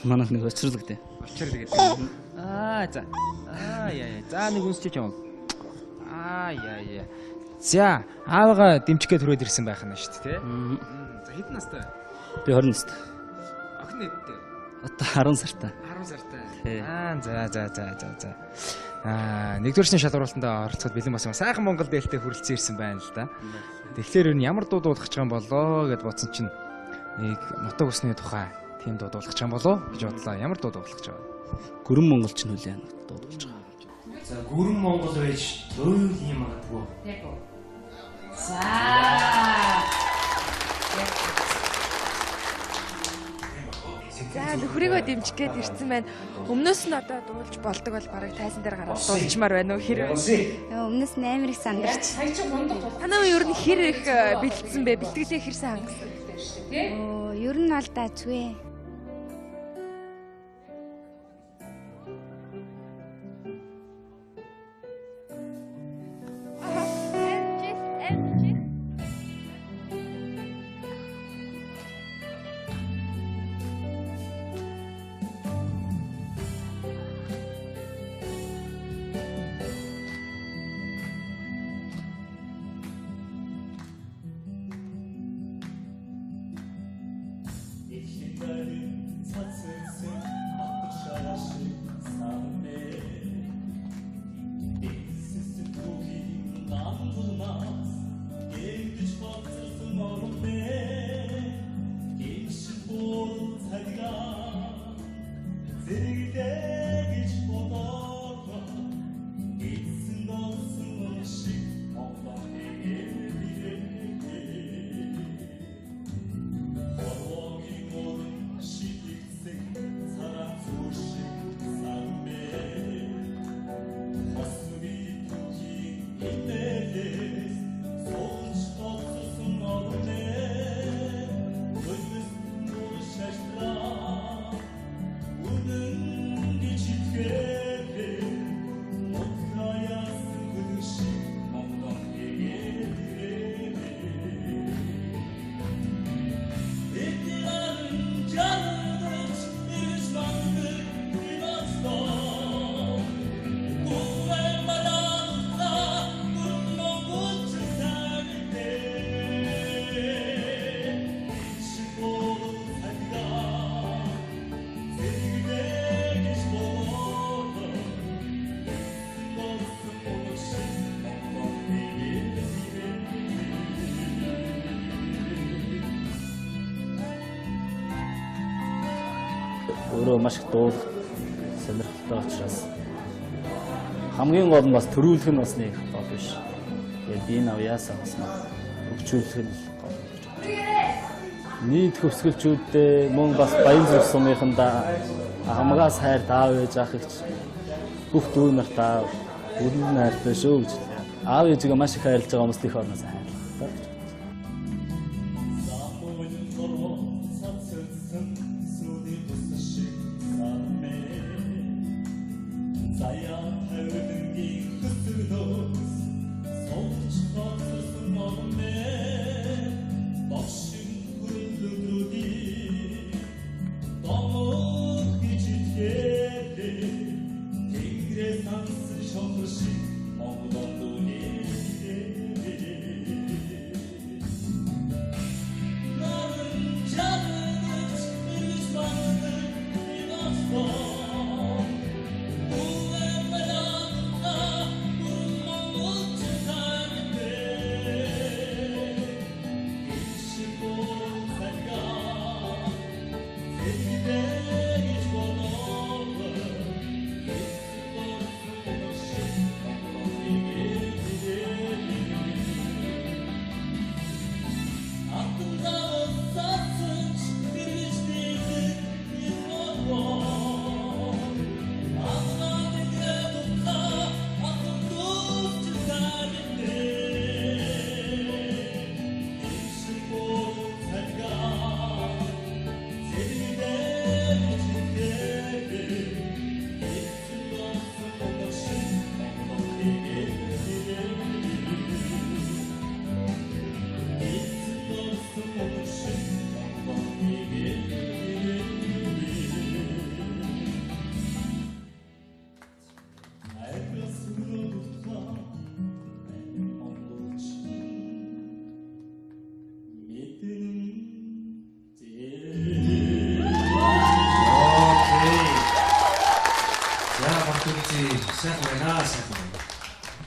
Манайх нэг очрлог дээ. Очрлог гэдэг. За. Яа. За нэг үнсчиж юм. Яа. За, аавгаа дэмжихгээ төрөөд ирсэн байх нь шүү дээ, тий? За хэдэн настай? Би 20 настай. Охин нэдтэй. Одоо 10 сартай. 10 сартай. За. Нэгдүгээр шатны шалгуулалтанд оролцоход бэлэн болсон. Сайхан Монгол дээлтэй хүрэлцэн ирсэн байна л да. Тэгэхээр энэ ямар дуу дуулах гэж байгаа юм болоо гэд бодсон чинь нэг нутаг усны тухай тийм дуу дуулах гэж байгаа юм болоо гэж бодлоо. Ямар дуу дуулах гэж байгаа? Гүрэн монголч нь үлээн дуу дуулж байгаа. За гүрэн монгол байж төрөл юм магадгүй. Яг уу. За. За нөхрийгөө дэмжих гээд ирсэн байна. Өмнөөс нь одоо дуулж болдог бол барыг тайзан дээр гараад дуулчмаар байна уу хэрэг? Өмнөөс нь амар их сандарч. Танаа ер нь хэр их бэлдсэн бэ? Бэлтгэлээ хэр сайн хангасан? Ер нь аль даа зүвэ. Өөрөө маш их дуулах сонирхолтой учраас хамгийн гол нь бас төрүүлэх нь бас нэг гол биш. Тэгээд энэ авьяасаа бас хөгжүүлэх нь гол болж байна. Нийт хөвсгөлчүүдээ мөн бас баян зүрх сумынхандаа хамгаас хайр таав ээж ах их бүх дүү нартаа өрнө хайртай шүү гэж. Аав ээжигээ маш их хайрлаж байгаа хүмүүст их орноос хайрлах.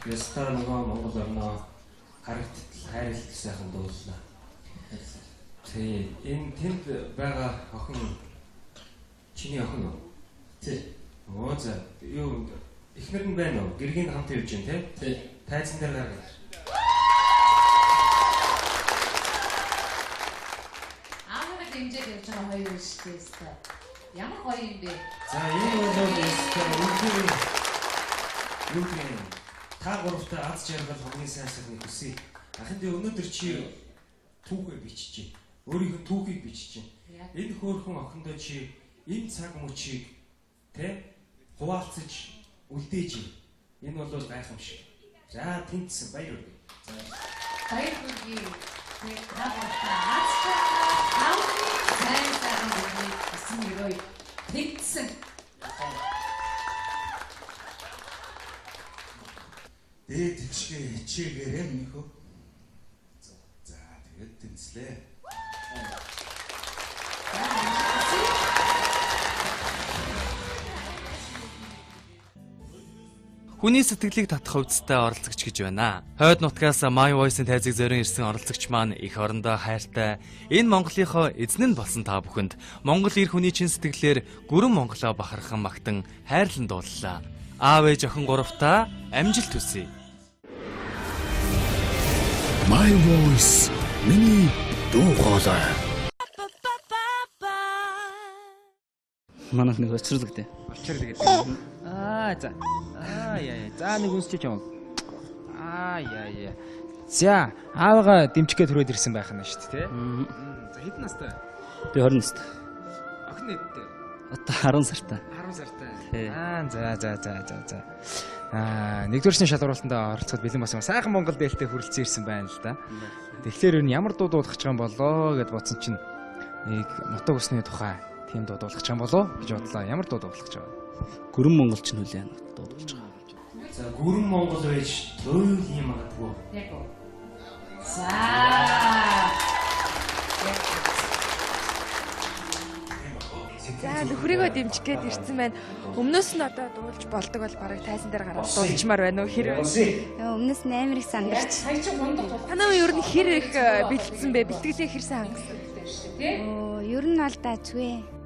Ястаа нөгөө Монгол орноо харагдтал хайрлал сайхан дууллаа. Тий, энэ тэнд байгаа охин чиний охин уу? Тий. Оо за юу эхнэр нь байна уу? Гэргийн хамт явж байна тий? Тий. Тайзан дээр гаргав. Аавыг дэмжиж явж байгаа хоёр өштэй өстэй. Ямар гоё юм бэ? За энэ бол өстэй юу та гуравтай аз жаргал хамгийн сайн сайхныг хүсье. Ахын дээр өнөөдөр чи түүхээ бичиж. Өөрийнхөө түүхийг бичиж. Энэ хөөрхөн охиндоо чи энэ цаг мөчийг тэ хуваалцаж үлдээж. Энэ бол гайхамшиг. За тэнцсэн баяр хүргэе. За Баяр хүргэе. Тэгээд та гуравтай аз жаргал хамгийн сайн сайхныг хүсэн өрөө тэнцсэн. Дээд хичгээ хичээгээрээ минийхөө. За тэгээд тэнцлээ. Хүний сэтгэлийг татах хувцастай оролцогч гэж байна. Хойд нутгаас My Voice-ын тайзыг зорин ирсэн оролцогч маань их орондоо хайртай. Энэ Монголынхоо эзэн нь болсон та бүхэнд Монгол эр хүний чин сэтгэлээр гүрэн Монголоо бахархан магтан хайрлан дууллаа. Аав ээж охин гуравтаа амжилт хүсье. My Voice миний дуу хоолой. Манайх нэг очирлогдээ. Очирлог гэдэг. За. Яа. За нэг үнсчиж юм. Яа. За, аавгаа дэмжихэд түрээд ирсэн байх нь шүү дээ, тий? За хэдэн настай? Би 20 настай. Охин нэдтэй. Одоо 10 сартай. 10 сартай. Тий. За. Нэгдүгээр шалгуулалтанд оролцоход бэлэн болсон. Сайхан Монгол дээлтэй хүрэлцэн ирсэн байна л да. Тэгэхээр энэ ямар дуу дуулах гэж байгаа юм болоо гэд бодсон чинь нэг нутаг усны тухай тийм дуу дуулах гэж байгаа юм болоо гэж бодлоо. Ямар дуу дуулах гэж байгаа? Гүрэн монголч нь хүлээн дуудаж байгаа. за гүрэн Монгол байж туйл юм магадгүй. Яг уу. За. За нөхрийгөө дэмжих гээд ирсэн байна. Өмнөөс нь одоо дуулж болдог бол бараг тайзан дээр гараад дуулчмаар байна уу хэрэг? Өмнөс нь амар их сандарч. Танаа юу ер нь хэр их бэлдсэн бэ? Бэлтгэлээ хэрсэн хангасан? Ер нь бол да зүвэ.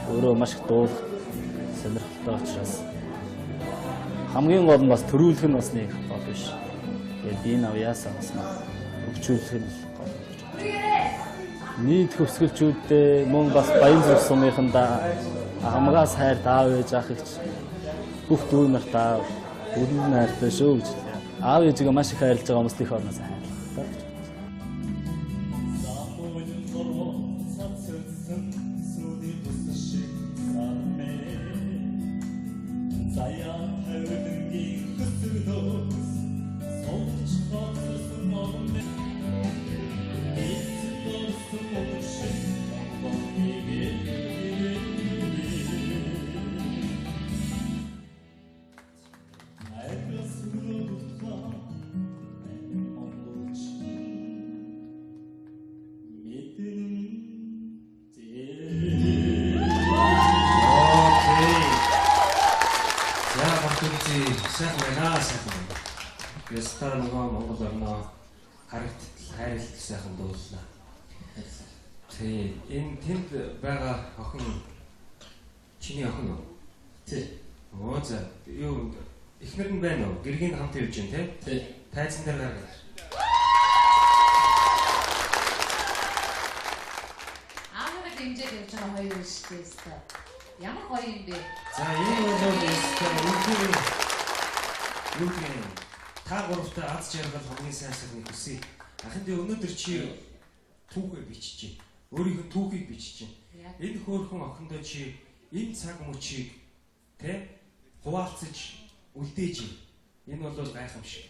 өөрөө маш их дуулах сонирхолтой учраас хамгийн гол нь бас төрүүлэх нь бас нэг гол биш. Тэгээд би навяасаа бас хөгжүүлэх нь гол. Нийт хөвсгөлчүүдтэй мөн бас баян зүрх сумынхандаа амгаас хайр даав ээж ах их бүх дүү нартаа өрнө найртай шүү гэж. Аав ээжигээ маш их хайрлаж байгаа хүмүүст их орноос хайрлаа. Ястаа нөгөө Монгол орноо харагдтал хайрлалт сайхан дууллаа. Тий, энэ тэнд байгаа охин чиний охин уу? Тий. Оо за юу эхнэр нь байна уу? Гэргийн хамт явж байна тий? Тайзан дээр гаргаж. Аавыг дэмжиж явж байгаа хоёр үстэй өстой. Ямар гоё юм бэ? За энэ бол өстой юу та гуравтай аз жаргал хамгийн сайн сайхныг хүсье. Ахиндээ өнөөдөр чи түүхээ бичиж байна. Өөрийнхөө түүхийг бичиж байна. Энэ хөөрхөн охиндоо чи энэ цаг мөчийг хуваалцаж үлдээж байна. Энэ бол гайхамшиг.